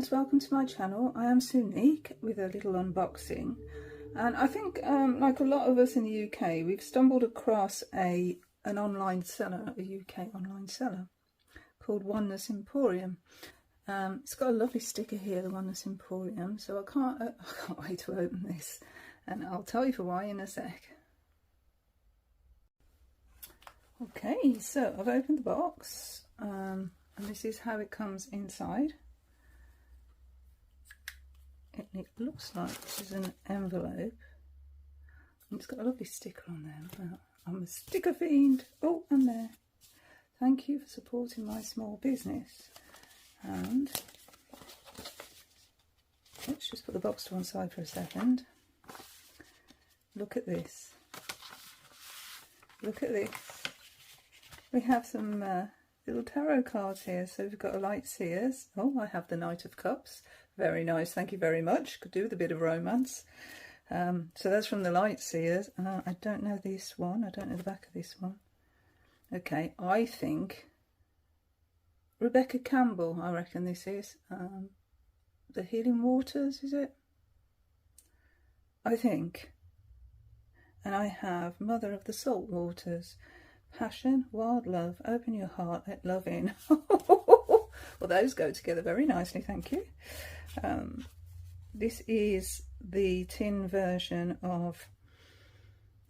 friends, welcome to my channel. I am Sunique with a little unboxing, and I think like a lot of us in the UK, we've stumbled across an online seller, a UK online seller called Oneness Emporium. It's got a lovely sticker here, the Oneness Emporium, so I can't wait to open this, and I'll tell you for why in a sec. Okay, so I've opened the box, and this is how it comes inside. It looks like this is an envelope, and it's got a lovely sticker on there. Well, I'm a sticker fiend. Oh, and there. Thank you for supporting my small business. And let's just put the box to one side for a second. Look at this. Look at this. We have some little tarot cards here. So we've got a Light Seers. Oh, I have the Knight of Cups. Very nice, thank you very much. Could do with a bit of romance. So that's from the Light Seers. I don't know this one. I don't know the back of this one. Okay, I think Rebecca Campbell, I reckon this is. The Healing Waters, is it? I think. And I have Mother of the Salt Waters. Passion, wild love, open your heart, let love in. Well, those go together very nicely, thank you. This is the tin version of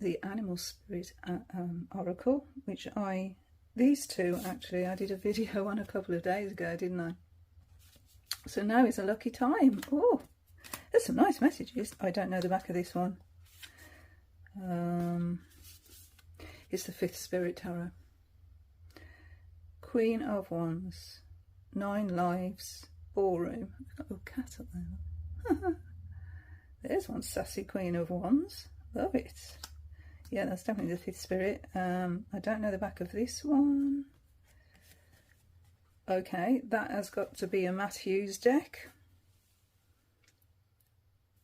the Animal Spirit Oracle, which these two actually, I did a video on a couple of days ago, didn't I? So now is a lucky time. Oh, there's some nice messages. I don't know the back of this one. It's the Fifth Spirit Tarot. Queen of Wands, 9 lives, ballroom. We've got a little cat up there. There's one sassy Queen of Wands. Love it. Yeah, that's definitely the Fifth Spirit. I don't know the back of this one. Okay, that has got to be a Matt Hughes deck.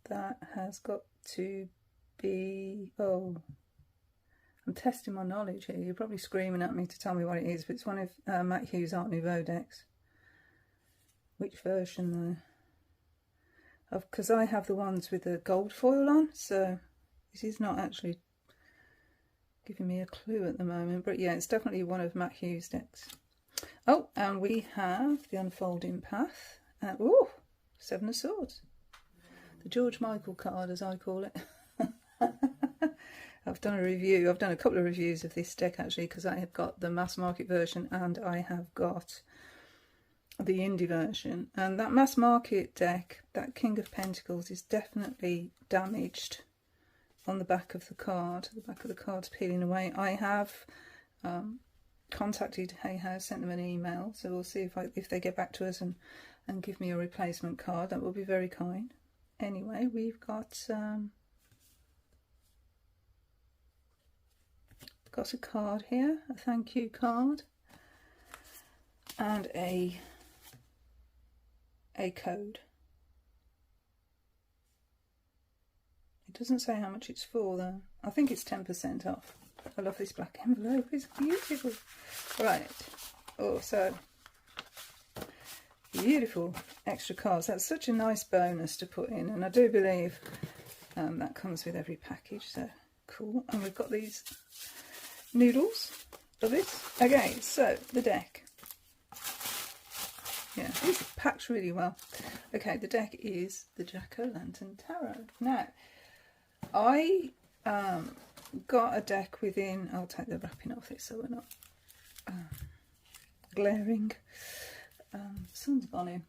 That has got to be... Oh, I'm testing my knowledge here. You're probably screaming at me to tell me what it is, but it's one of Matt Hughes' Art Nouveau decks. Which version though? Because I have the ones with the gold foil on, so this is not actually giving me a clue at the moment. But yeah, it's definitely one of Matt Hughes' decks. Oh, and we have the Unfolding Path. Oh, 7 of Swords. The George Michael card, as I call it. I've done a review. I've done a couple of reviews of this deck actually, because I have got the mass market version and I have got the indie version. And that mass market deck, that King of Pentacles, is definitely damaged on the back of the card. The back of the card's peeling away. I have contacted Hay House, sent them an email, so we'll see if they get back to us and give me a replacement card. That will be very kind. Anyway, we've got a card here, a thank you card, and a code. It doesn't say how much it's for though. I think it's 10% off. I love this black envelope, it's beautiful. Right, oh, so beautiful extra cards. That's such a nice bonus to put in, and I do believe that comes with every package, so cool. And we've got these noodles of it. Okay, so the deck. Yeah, this packs really well. Okay, the deck is the Jack-o'-lantern Tarot. Now, I got a deck within... I'll take the wrapping off it so we're not glaring. Sun's gone in.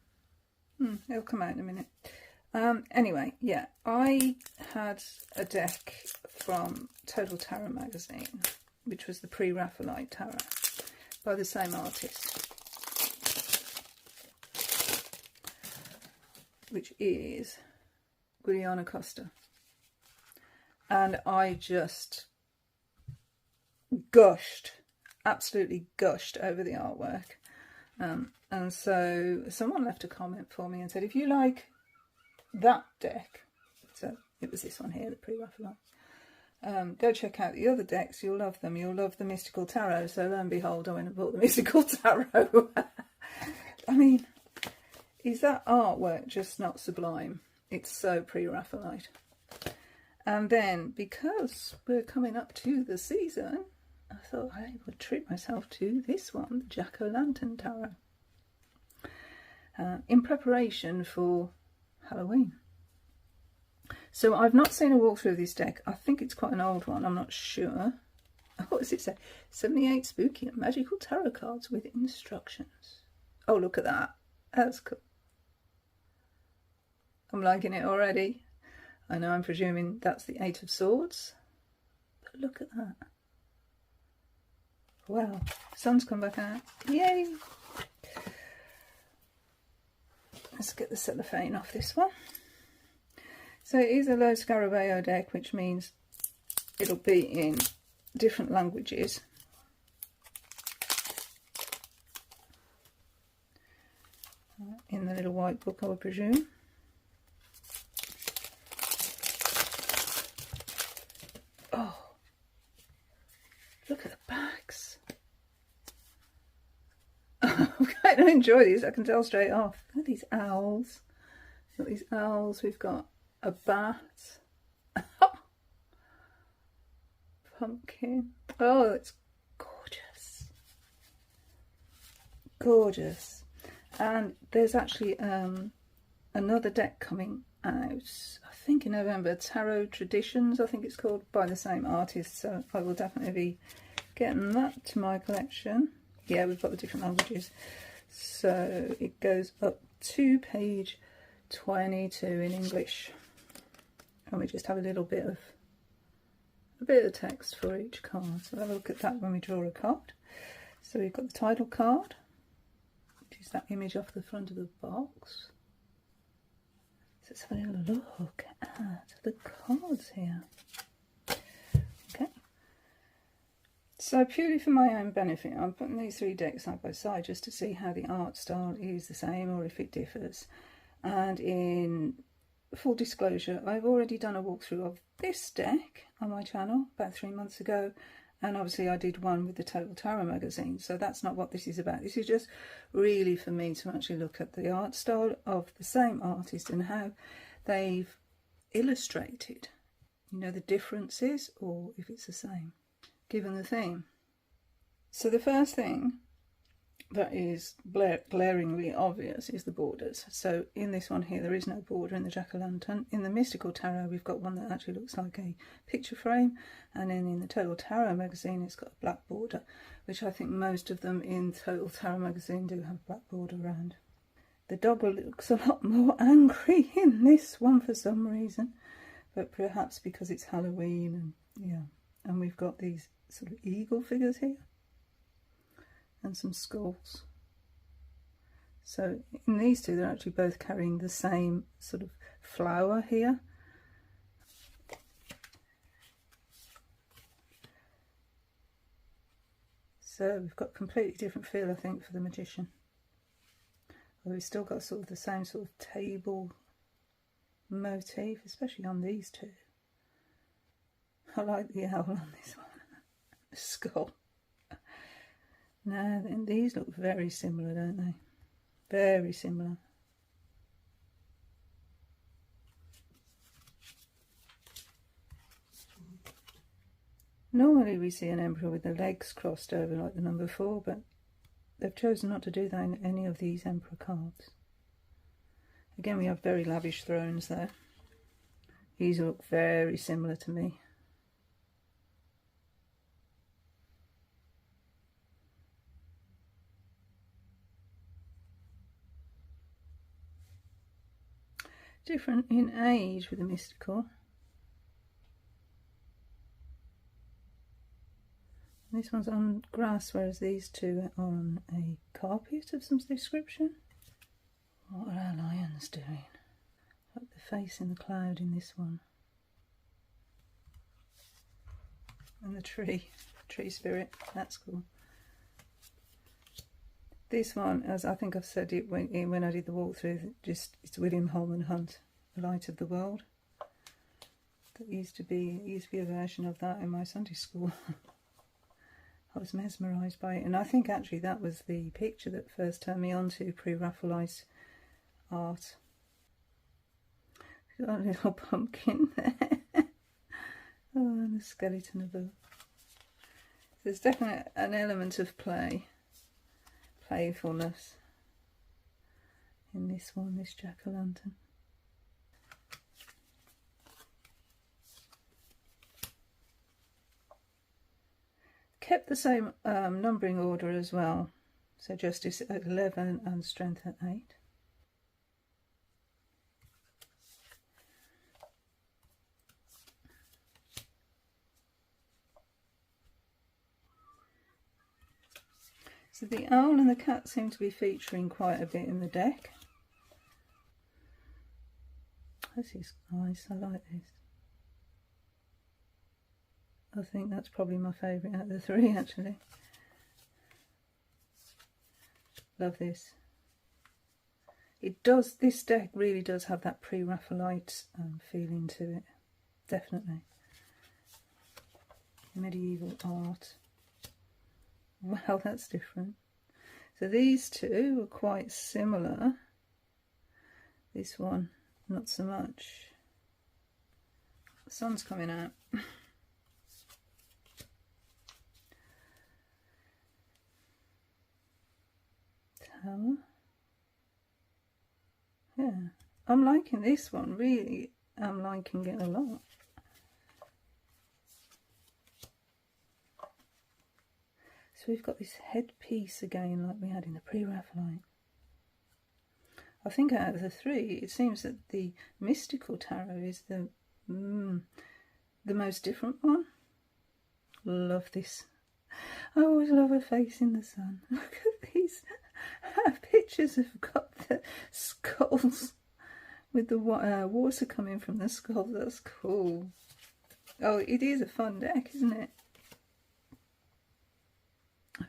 It'll come out in a minute. Anyway, yeah, I had a deck from Total Tarot magazine, which was the Pre-Raphaelite Tarot by the same artist, which is Guiliana Costa. And I just gushed, absolutely gushed over the artwork. And so someone left a comment for me and said, if you like that deck, so it was this one here, the Pre-Raphaelite, go check out the other decks, you'll love them. You'll love the Mystical Tarot. So lo and behold, I went and bought the Mystical Tarot. I mean, Is that artwork just not sublime? It's so pre-Raphaelite. And then, because we're coming up to the season, I thought I would treat myself to this one, the Jack-o'-lantern tarot, in preparation for Halloween. So I've not seen a walkthrough of this deck. I think it's quite an old one, I'm not sure. What does it say? 78 spooky and magical tarot cards with instructions. Oh, look at that. That's cool. I'm liking it already. I know I'm presuming that's the Eight of Swords. But look at that. Wow. Sun's come back out. Yay! Let's get the cellophane off this one. So it is a low Scarabeo deck, which means it'll be in different languages. In the little white book, I would presume. Oh, look at the backs. I'm going to enjoy these, I can tell straight off. Look at these owls. Look at these owls. We've got a bat. Pumpkin. Oh, it's gorgeous. Gorgeous. And there's actually another deck coming out, I think in November, Tarot Traditions, I think it's called, by the same artist, so I will definitely be getting that to my collection. Yeah, we've got the different languages. So it goes up to page 22 in English. And we just have a little bit of text for each card. So have a look at that when we draw a card. So we've got the title card, which is that image off the front of the box. So let's have a little look at the cards here. Okay. So purely for my own benefit, I'm putting these three decks side by side just to see how the art style is the same or if it differs. And in full disclosure, I've already done a walkthrough of this deck on my channel about 3 months ago, and obviously I did one with the Total Tarot magazine, so that's not what this is about. This is just really for me to actually look at the art style of the same artist and how they've illustrated, you know, the differences, or if it's the same, given the theme. So the first thing that is glaringly obvious is the borders. So in this one here, there is no border in the Jack-o'-lantern. In the Mystical Tarot, we've got one that actually looks like a picture frame, and then in the Total Tarot magazine, it's got a black border, which I think most of them in Total Tarot magazine do have a black border around. The dog looks a lot more angry in this one for some reason, but perhaps because it's Halloween, and yeah. And we've got these sort of eagle figures here, and some skulls. So in these two, they're actually both carrying the same sort of flower here. So we've got a completely different feel, I think, for the Magician. Although we've still got sort of the same sort of table motif, especially on these two. I like the owl on this one. The skull. Now then, these look very similar, don't they? Very similar. Normally we see an emperor with the legs crossed over like the number 4, but they've chosen not to do that in any of these emperor cards. Again, we have very lavish thrones there. These look very similar to me. Different in age with the Mystical. This one's on grass, whereas these two are on a carpet of some description. What are our lions doing? Like the face in the cloud in this one. And the tree spirit, that's cool. This one, as I think I've said it when I did the walkthrough, it's William Holman Hunt, The Light of the World. That used to be a version of that in my Sunday school. I was mesmerised by it, and I think actually that was the picture that first turned me on to pre-Raphaelite art. Got a little pumpkin there. Oh, and a skeleton above. There's definitely an element of playfulness in this one, this jack-o'-lantern. Kept the same numbering order as well, so justice at 11 and strength at 8. So the owl and the cat seem to be featuring quite a bit in the deck. This is nice, I like this. I think that's probably my favourite out of the three, actually. Love this. It does, this deck really does have that pre-Raphaelite feeling to it, definitely. Medieval art. Wow, that's different. So these two are quite similar. This one, not so much. The sun's coming out. Tower. Yeah, I'm liking this one, really. I'm liking it a lot. So we've got this headpiece again, like we had in the pre-Raphaelite. I think out of the three, it seems that the mystical tarot is the most different one. Love this. I always love a face in the sun. Look at these pictures have got the skulls with the water coming from the skulls. That's cool. Oh, it is a fun deck, isn't it?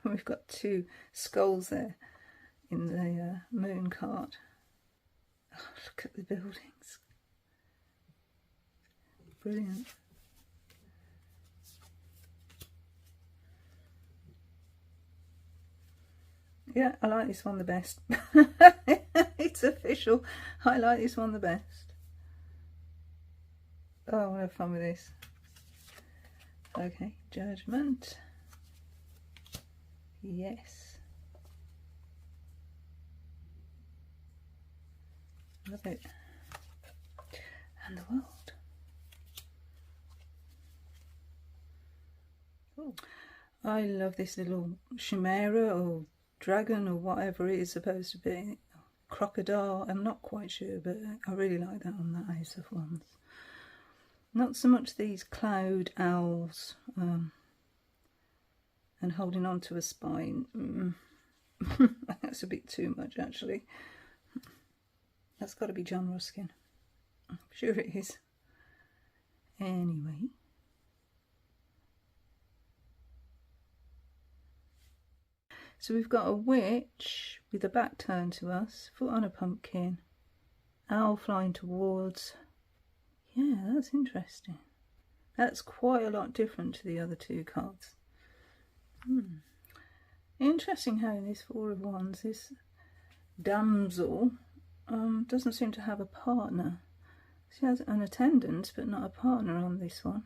We've got two skulls there in the moon card. Oh, look at the buildings. Brilliant. Yeah, I like this one the best. It's official. I like this one the best. Oh, I want to have fun with this. Okay, Judgment. Yes. Love it. And the world. Oh, I love this little chimera or dragon or whatever it is supposed to be. Crocodile, I'm not quite sure, but I really like that on that Ace of Wands. Not so much these cloud owls and holding on to a spine. That's a bit too much, actually. That's got to be John Ruskin. I'm sure it is. Anyway. So we've got a witch with a back turned to us, foot on a pumpkin, owl flying towards. Yeah, that's interesting. That's quite a lot different to the other two cards. Interesting how in this Four of Wands, this damsel doesn't seem to have a partner. She has an attendant, but not a partner on this one.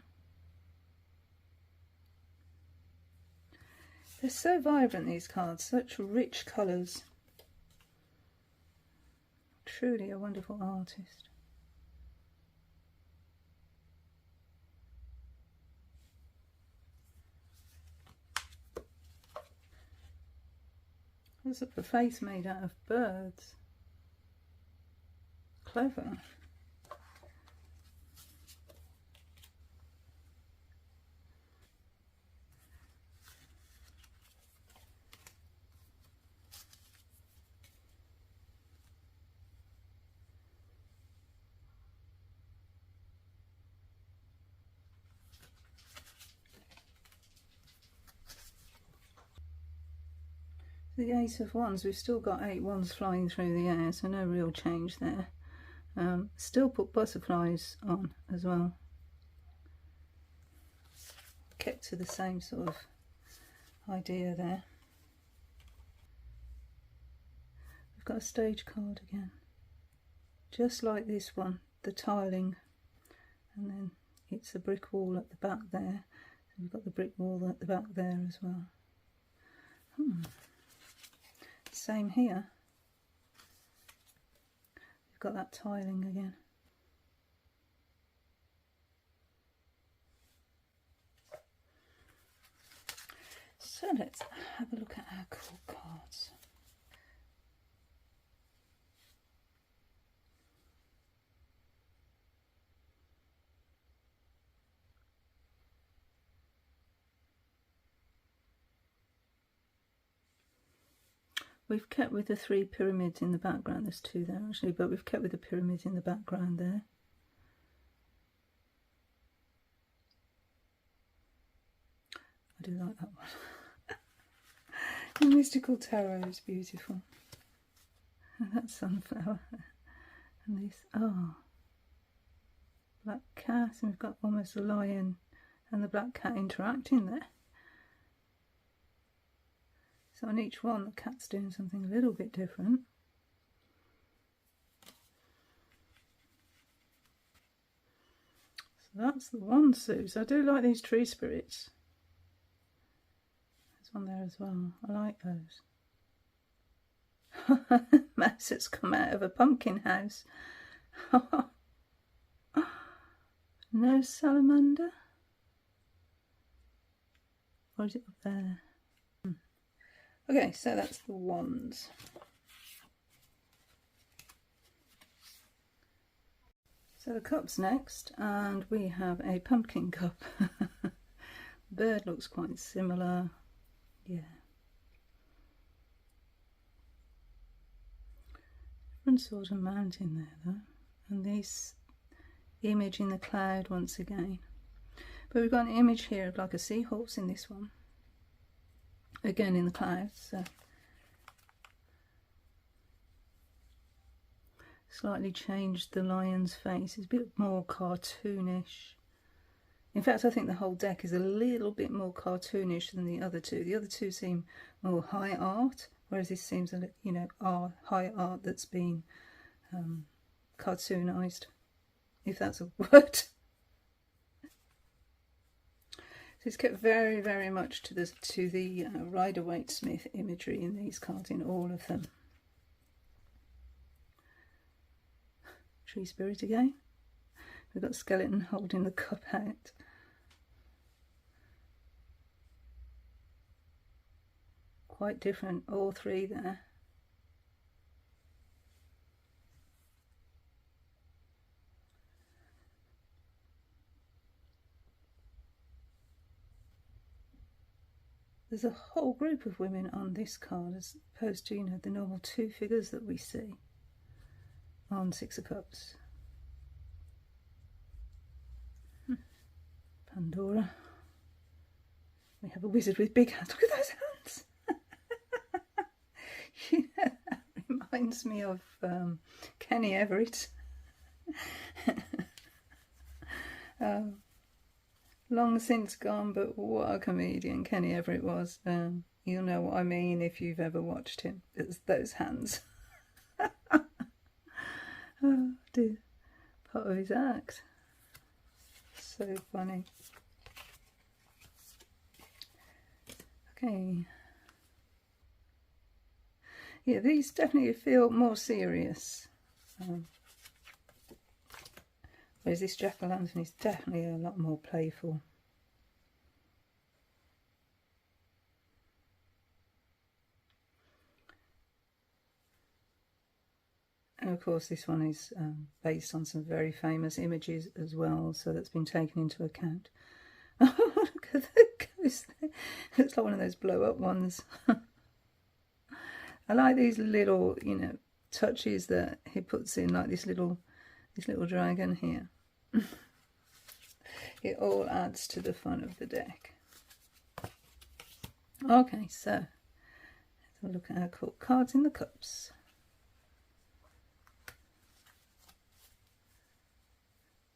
They're so vibrant, these cards, such rich colours. Truly a wonderful artist. There's a face made out of birds. Clever. The Ace of Wands, we've still got 8 wands flying through the air, so no real change there. Still put butterflies on as well. Kept to the same sort of idea there. We've got a stage card again. just like this one, the tiling, and then it's a brick wall at the back there. So we've got the brick wall at the back there as well. Same here. We've got that tiling again. So let's have a look at our cool cards. We've kept with the 3 pyramids in the background. There's 2 there actually, but we've kept with the pyramids in the background there. I do like that one. The Mystical Tarot is beautiful. And that sunflower. And this, oh, black cat, and we've got almost a lion and the black cat interacting there. So on each one, the cat's doing something a little bit different. So that's the one, Suze. I do like these tree spirits. There's one there as well. I like those. Mouse that's come out of a pumpkin house. No salamander? Or is it up there? Okay, so that's the wands. So the cups next, and we have a pumpkin cup. Bird looks quite similar. Yeah. Different sort of mountain there though. And this image in the cloud once again. But we've got an image here of like a seahorse in this one. Again in the clouds, so slightly changed the lion's face. It's a bit more cartoonish. In fact, I think the whole deck is a little bit more cartoonish than the other two. The other two seem more high art, whereas this seems a little, you know, high art that's been cartoonized, if that's a word. So it's kept very, very much to the Rider-Waite-Smith imagery in these cards, in all of them. Tree spirit again. We've got skeleton holding the cup out. Quite different, all 3 there. There's a whole group of women on this card as opposed to, you know, the normal 2 figures that we see on 6 of Cups. Pandora. We have a wizard with big hands. Look at those hands! You know, that reminds me of Kenny Everett. Long since gone, but what a comedian Kenny Everett was. You'll know what I mean if you've ever watched him. It's those hands. Oh dear. Part of his act. So funny. Okay. Yeah, these definitely feel more serious. Whereas this jack-o'-lantern is definitely a lot more playful. And of course this one is based on some very famous images as well, so that's been taken into account. Oh, look at the ghost there. It's like one of those blow-up ones. I like these little, you know, touches that he puts in, like this little dragon here. It all adds to the fun of the deck. Okay, so let's have a look at our cool cards in the cups.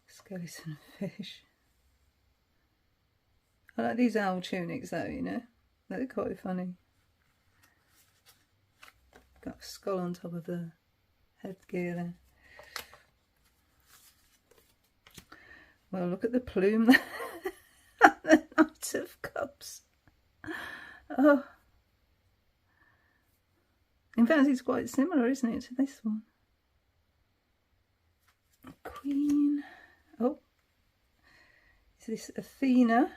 Skeleton fish. I like these owl tunics though, you know, they're quite funny. Got a skull on top of the headgear there. Well, look at the plume there. The Knight of Cups. Oh. In fact, it's quite similar, isn't it, to this one? Queen. Oh. Is this Athena?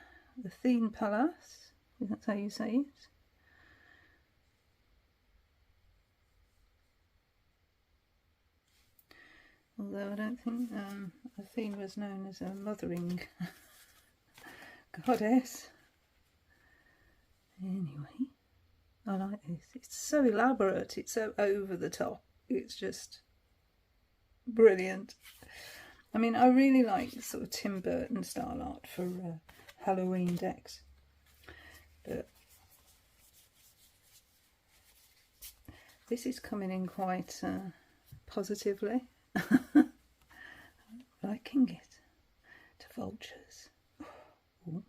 Athene Palace? Is that how you say it? Although I don't think Athene was known as a mothering goddess. Anyway, I like this. It's so elaborate. It's so over the top. It's just brilliant. I mean, I really like sort of Tim Burton style art for Halloween decks. But this is coming in quite positively. Liking it. To vultures. Ooh.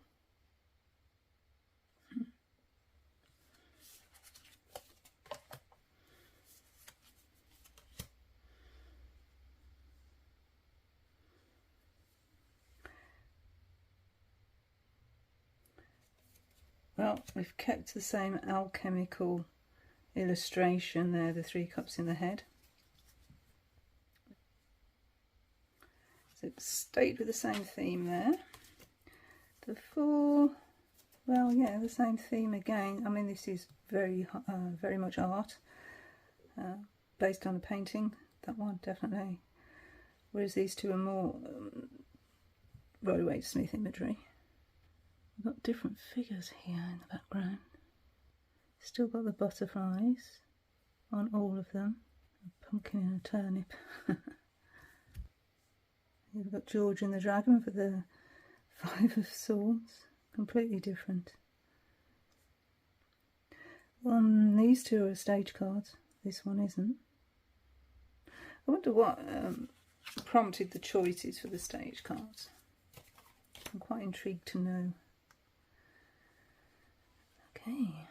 Well, we've kept the same alchemical illustration there, the 3 cups in the head. So it stayed with the same theme there. The 4, well, yeah, the same theme again. I mean, this is very much art, based on a painting. That one, definitely. Whereas these 2 are more Rider-Waite Smith imagery. We've got different figures here in the background. Still got the butterflies on all of them. A pumpkin and a turnip. We've got George and the Dragon for the 5 of Swords. Completely different. These 2 are stage cards. This one isn't. I wonder what prompted the choices for the stage cards. I'm quite intrigued to know. Okay.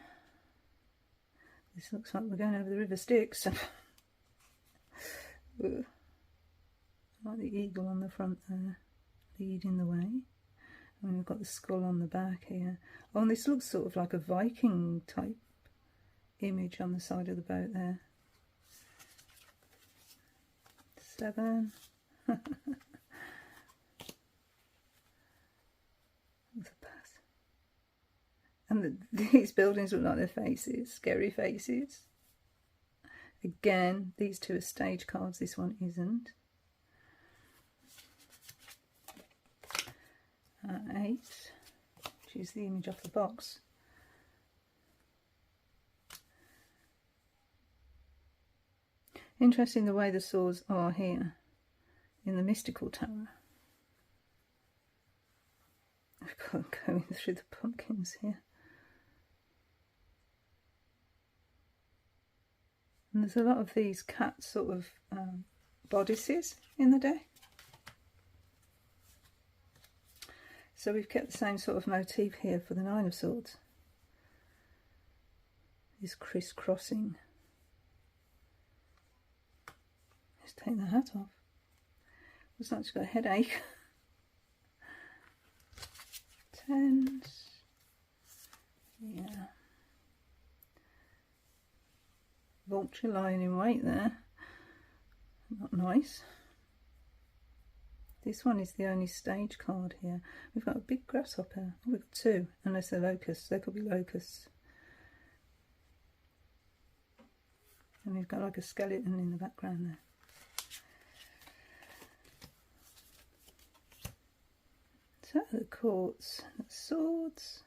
This looks like we're going over the River Styx. Like the eagle on the front there, leading the way. And we've got the skull on the back here. Oh, and this looks sort of like a Viking type image on the side of the boat there. 7. And these buildings look like their faces, scary faces. Again, these 2 are stage cards, this one isn't. 8, which is the image off the box. Interesting the way the swords are here in the mystical tower. I've got going through the pumpkins here. And there's a lot of these cat sort of bodices in the deck. So we've kept the same sort of motif here for the 9 of Swords. This crisscrossing. Let's take the hat off. Looks like she's got a headache. 10s. Yeah. Vulture lying in wait there. Not nice. This one is the only stage card here. We've got a big grasshopper. Oh, we've got 2, unless they're locusts. They could be locusts. And we've got like a skeleton in the background there. So the courts, the swords.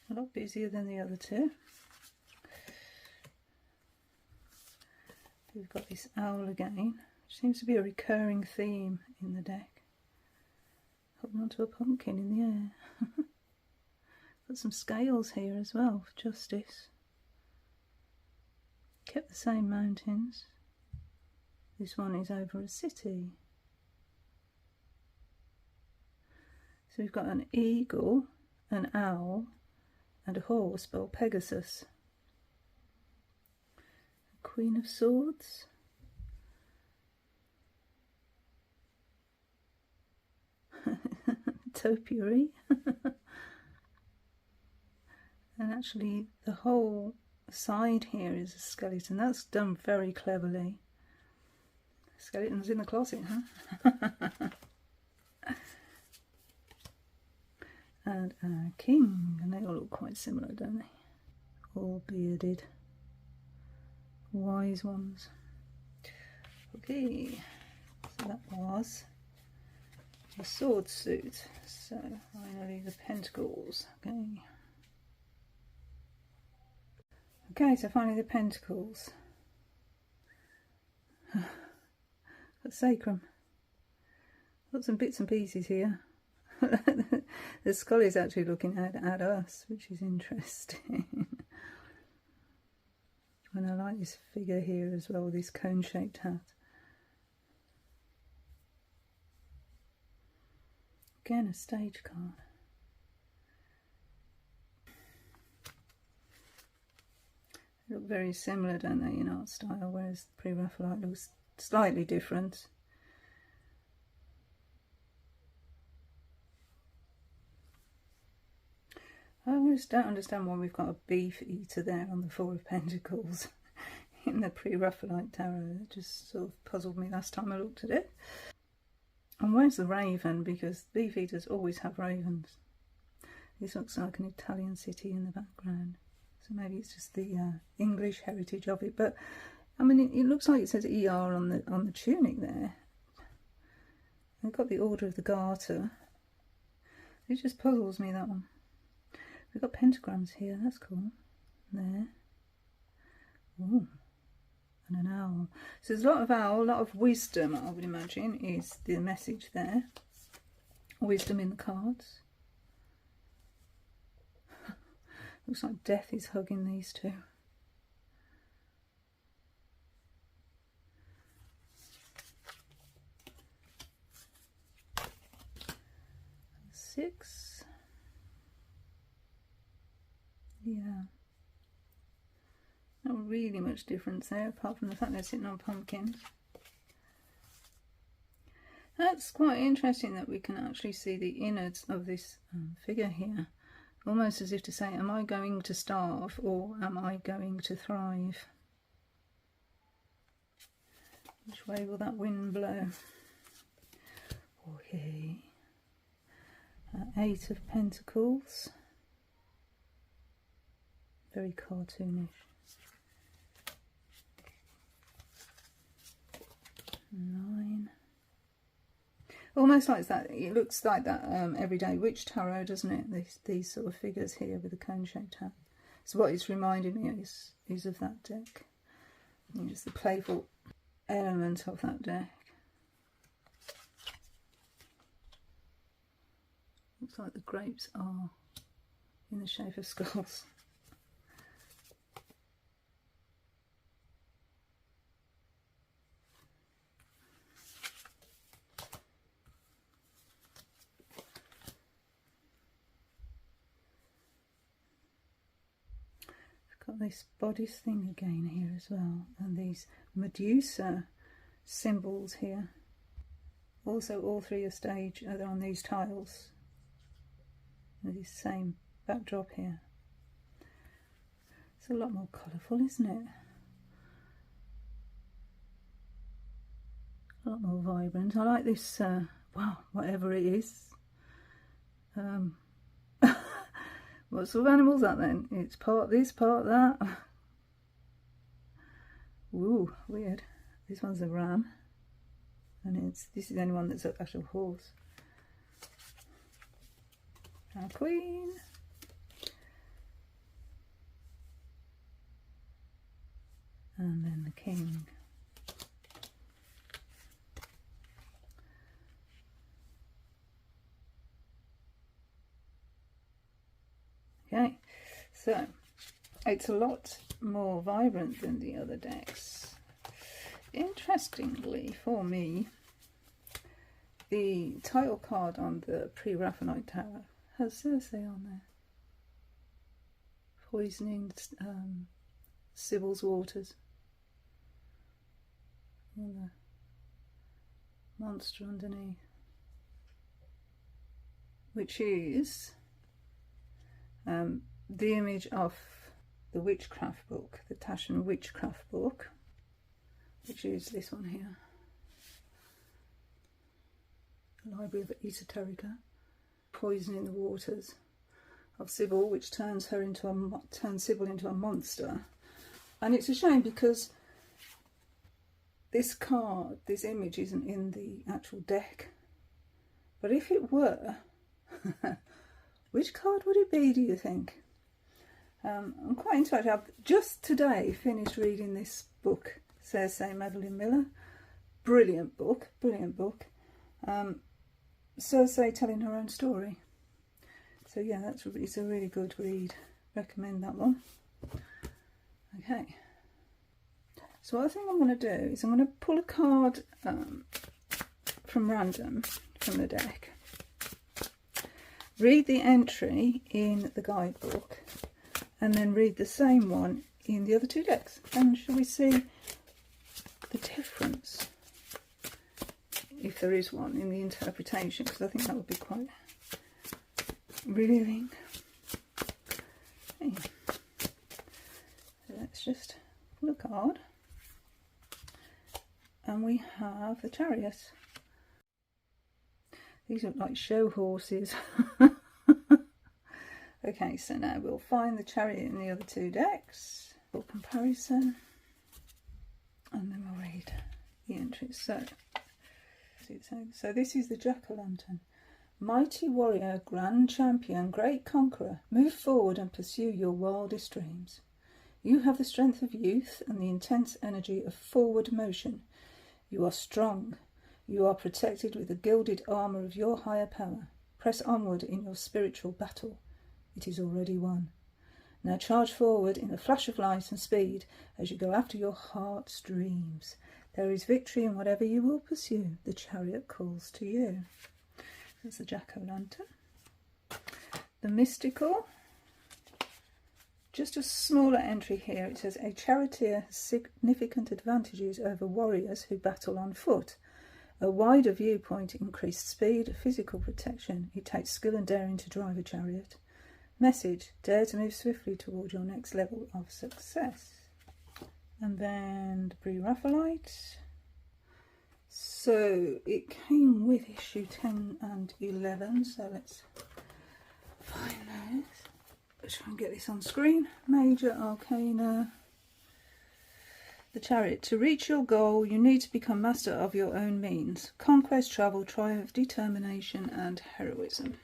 A lot busier than the other 2. We've got this owl again, which seems to be a recurring theme in the deck. Holding onto a pumpkin in the air. Got some scales here as well for justice. Kept the same mountains. This one is over a city. So we've got an eagle, an owl, and a horse spelled Pegasus. Queen of Swords. Topiary. And actually the whole side here is a skeleton. That's done very cleverly. Skeletons in the closet, huh? And our king, and they all look quite similar, don't they? All bearded, wise ones. Okay, so that was the sword suit. So finally the pentacles. Okay, so finally the pentacles. The sacrum. Got some bits and pieces here. The skull is actually looking at us, which is interesting. And I like this figure here as well, this cone-shaped hat. Again, a stage card. They look very similar, don't they, in art style, whereas Pre-Raphaelite looks slightly different. I just don't understand why we've got a beef eater there on the Four of Pentacles in the Pre-Raphaelite tarot. It just sort of puzzled me last time I looked at it. And where's the raven? Because beef eaters always have ravens. This looks like an Italian city in the background. So maybe it's just the English heritage of it. But I mean, it looks like it says ER on the tunic there. They've got the Order of the Garter. It just puzzles me, that one. We've got pentagrams here, that's cool. There. Ooh. And an owl. So there's a lot of owl, a lot of wisdom, I would imagine, is the message there. Wisdom in the cards. Looks like death is hugging these two. Six. Yeah, not really much difference there, apart from the fact they're sitting on pumpkins. That's quite interesting that we can actually see the innards of this figure here, almost as if to say, am I going to starve or am I going to thrive? Which way will that wind blow? Okay. Eight of Pentacles. Very cartoonish. 9. Almost like that. It looks like that Everyday Witch Tarot, doesn't it? These sort of figures here with the cone-shaped hat. So what it's reminding me is of that deck. It's the playful element of that deck. Looks like the grapes are in the shape of skulls. Got this bodice thing again here as well, and these Medusa symbols here. Also, all three are staged on these tiles with this same backdrop here. It's a lot more colourful, isn't it? A lot more vibrant. I like this, wow, whatever it is. What sort of animal is that then? It's part this, part that. Ooh, weird. This one's a ram. And this is the only one that's an actual horse. Our queen. And then the king. Okay, so it's a lot more vibrant than the other decks. Interestingly for me, the title card on the Pre-Raphaelite Tarot has Circe on there. Poisoning Sybil's waters. and the monster underneath, which is the image of the witchcraft book, the Taschen witchcraft book, which is this one here, the Library of Esoterica, poisoning the waters of Sybil, which turns Sybil into a monster. And it's a shame because this card, this image, isn't in the actual deck. But if it were, which card would it be, do you think? I'm quite interested. I've just today finished reading this book, Says Madeline Miller. Brilliant book, brilliant book. Cersei telling her own story. So yeah, it's a really good read. Recommend that one. Okay. So what I think I'm going to do is I'm going to pull a card from random from the deck. Read the entry in the guidebook and then read the same one in the other two decks. And shall we see the difference, if there is one, in the interpretation, because I think that would be quite revealing. Okay. So let's just pull a card. And we have the Chariot. These look like show horses. Okay, so now we'll find the Chariot in the other two decks for comparison. And then we'll read the entries. So this is the Jack-o'-lantern. Mighty warrior, grand champion, great conqueror, move forward and pursue your wildest dreams. You have the strength of youth and the intense energy of forward motion. You are strong. You are protected with the gilded armour of your higher power. Press onward in your spiritual battle. It is already won. Now charge forward in a flash of light and speed as you go after your heart's dreams. There is victory in whatever you will pursue. The Chariot calls to you. There's the Jack-o'-lantern. The mystical. Just a smaller entry here. It says, a charioteer has significant advantages over warriors who battle on foot. A wider viewpoint, increased speed, physical protection. It takes skill and daring to drive a chariot. Message, dare to move swiftly toward your next level of success. And then the Pre-Raphaelite. So it came with issue 10 and 11. So let's find those. Let's try and get this on screen. Major Arcana. The Chariot. To reach your goal, you need to become master of your own means. Conquest, travel, triumph, determination, and heroism.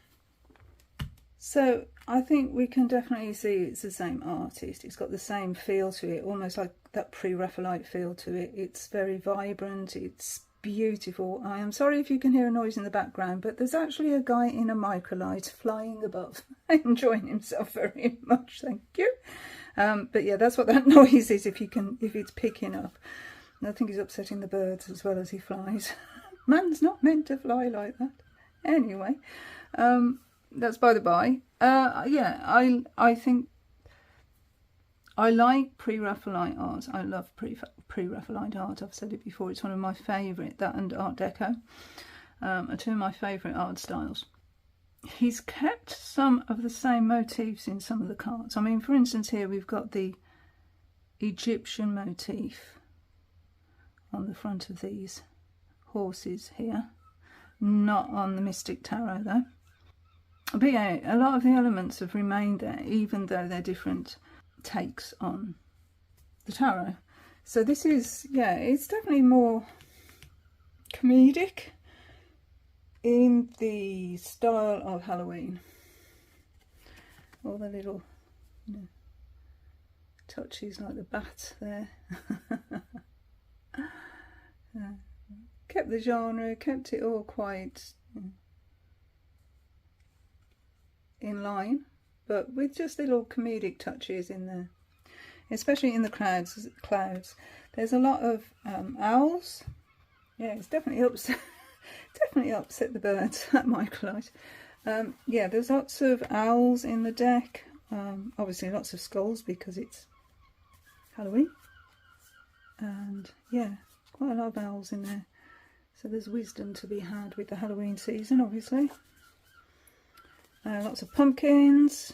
So I think we can definitely see it's the same artist. It's got the same feel to it, almost like that Pre-Raphaelite feel to it. It's very vibrant. It's beautiful. I am sorry if you can hear a noise in the background, but there's actually a guy in a microlight flying above, enjoying himself very much. Thank you. But yeah, that's what that noise is. If it's picking up, and I think he's upsetting the birds as well as he flies. Man's not meant to fly like that. Anyway, that's by the by. Yeah, I think I like Pre-Raphaelite art. I love Pre-Raphaelite art. I've said it before. It's one of my favourite. That and Art Deco are two of my favourite art styles. He's kept some of the same motifs in some of the cards. I mean, for instance, here we've got the Egyptian motif on the front of these horses here. Not on the Mystic Tarot, though. But yeah, a lot of the elements have remained there, even though they're different takes on the tarot. So this is, yeah, it's definitely more comedic in the style of Halloween. All the little, touches like the bat there. Kept the genre, kept it all quite in line, but with just little comedic touches in there, especially in the clouds. There's a lot of owls. Yeah, it's definitely upset the birds, that microlight. Yeah, there's lots of owls in the deck. Obviously lots of skulls because it's Halloween. And yeah, quite a lot of owls in there. So there's wisdom to be had with the Halloween season, obviously. Lots of pumpkins.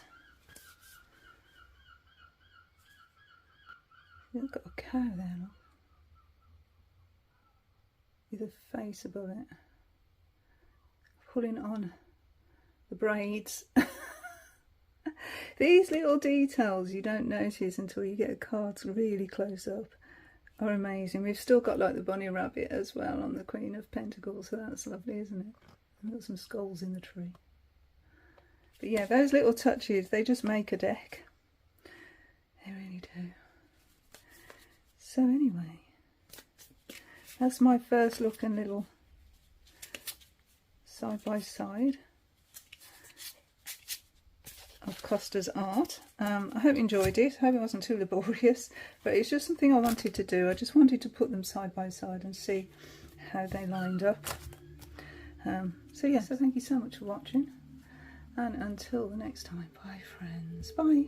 You've got a cow there, look, with a face above it, pulling on the braids. These little details you don't notice until you get a card really close up are amazing. We've still got like the bunny rabbit as well on the Queen of Pentacles, so that's lovely, isn't it? We've got some skulls in the tree. But yeah, those little touches, they just make a deck. They really do. So anyway, that's my first look and little side by side of Costa's art. I hope you enjoyed it. I hope it wasn't too laborious, but it's just something I wanted to do. I just wanted to put them side by side and see how they lined up. So yeah, so thank you so much for watching, and until the next time, bye friends, bye.